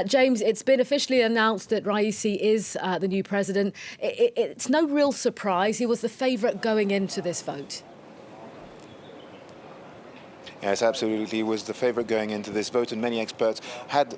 James, it's been officially announced that Raisi is the new president. It's no real surprise. He was the favourite going into this vote. Yes, absolutely. He was the favourite going into this vote, and many experts had,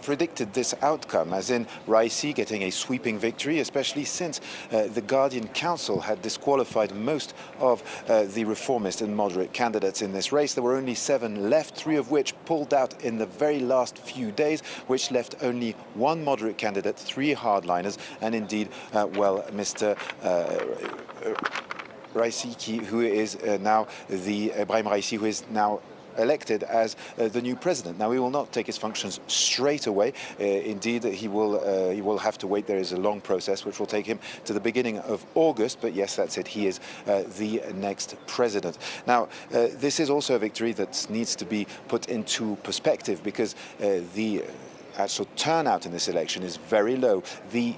predicted this outcome, as in Raisi getting a sweeping victory, especially since the Guardian Council had disqualified most of the reformist and moderate candidates in this race. There were only 7 left, 3 of which pulled out in the very last few days, which left only 1 moderate candidate, 3 hardliners, and indeed, Mr. Raisi, who is now the Ebrahim Raisi, who is now elected as the new president. Now, he will not take his functions straight away. Indeed, he will have to wait. There is a long process which will take him to the beginning of August. But yes, that's it. He is the next president. Now, this is also a victory that needs to be put into perspective, because the actual turnout in this election is very low. The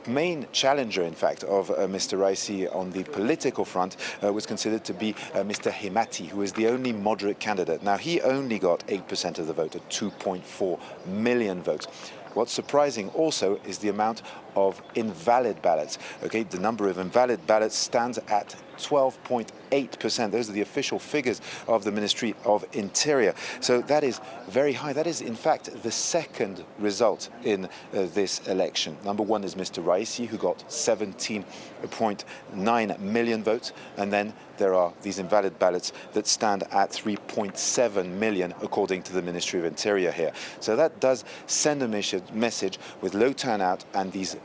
main challenger, in fact, of Mr. Raisi on the political front was considered to be Mr. Hemati, who is the only moderate candidate. Now, he only got 8% of the vote, at 2.4 million votes. What's surprising also is the amount of invalid ballots. Okay, the number of invalid ballots stands at 12.8%. Those are the official figures of the Ministry of Interior. So that is very high. That is, in fact, the second result in this election. Number one is Mr. Raisi, who got 17.9 million votes. And then there are these invalid ballots that stand at 3.7 million, according to the Ministry of Interior here. So that does send a message with low turnout and this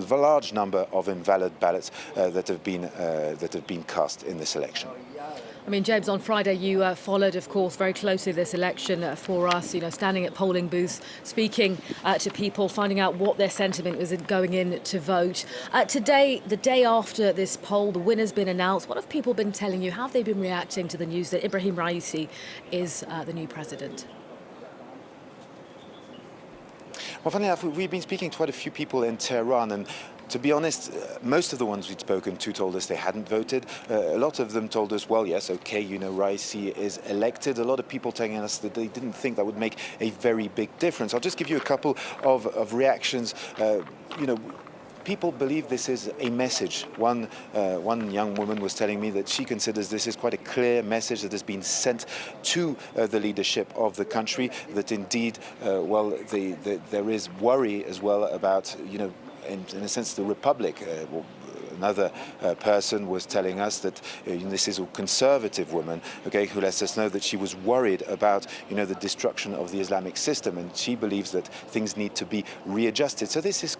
large number of invalid ballots that have been cast in this election. I mean, James, on Friday you followed, of course, very closely this election for us, standing at polling booths, speaking to people, finding out what their sentiment was going in to vote. Today, the day after this poll, the winner's been announced. What have people been telling you? How have they been reacting to the news that Ebrahim Raisi is the new president? Well, funny enough, we've been speaking to quite a few people in Tehran, and to be honest, most of the ones we'd spoken to told us they hadn't voted. A lot of them told us, well, yes, okay, Raisi is elected. A lot of people telling us that they didn't think that would make a very big difference. I'll just give you a couple of reactions. People believe this is a message. One young woman was telling me that she considers this is quite a clear message that has been sent to the leadership of the country, that indeed, there is worry as well about, in a sense, the Republic. Another person was telling us that this is a conservative woman, okay, who lets us know that she was worried about, the destruction of the Islamic system, and she believes that things need to be readjusted. So this is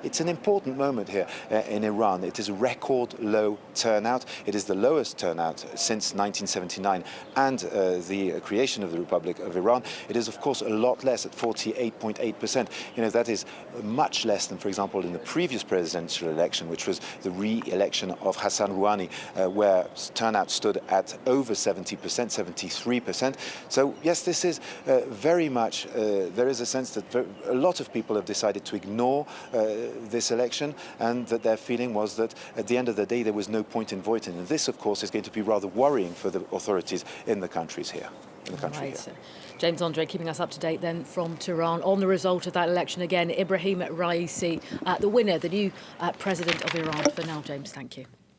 it's an important moment here in Iran. It is a record low turnout. It is the lowest turnout since 1979 and the creation of the Republic of Iran. It is, of course, a lot less at 48.8%. That is much less than, for example, in the previous presidential election, which was the re-election of Hassan Rouhani, where turnout stood at over 70%, 73%. So yes, this is very much, there is a sense that a lot of people have decided to ignore this election, and that their feeling was that at the end of the day there was no point in voting. And this, of course, is going to be rather worrying for the authorities in the countries here. Right. James Andre keeping us up to date then from Tehran on the result of that election. Again, Ebrahim Raisi, the winner, the new president of Iran. For now, James, thank you.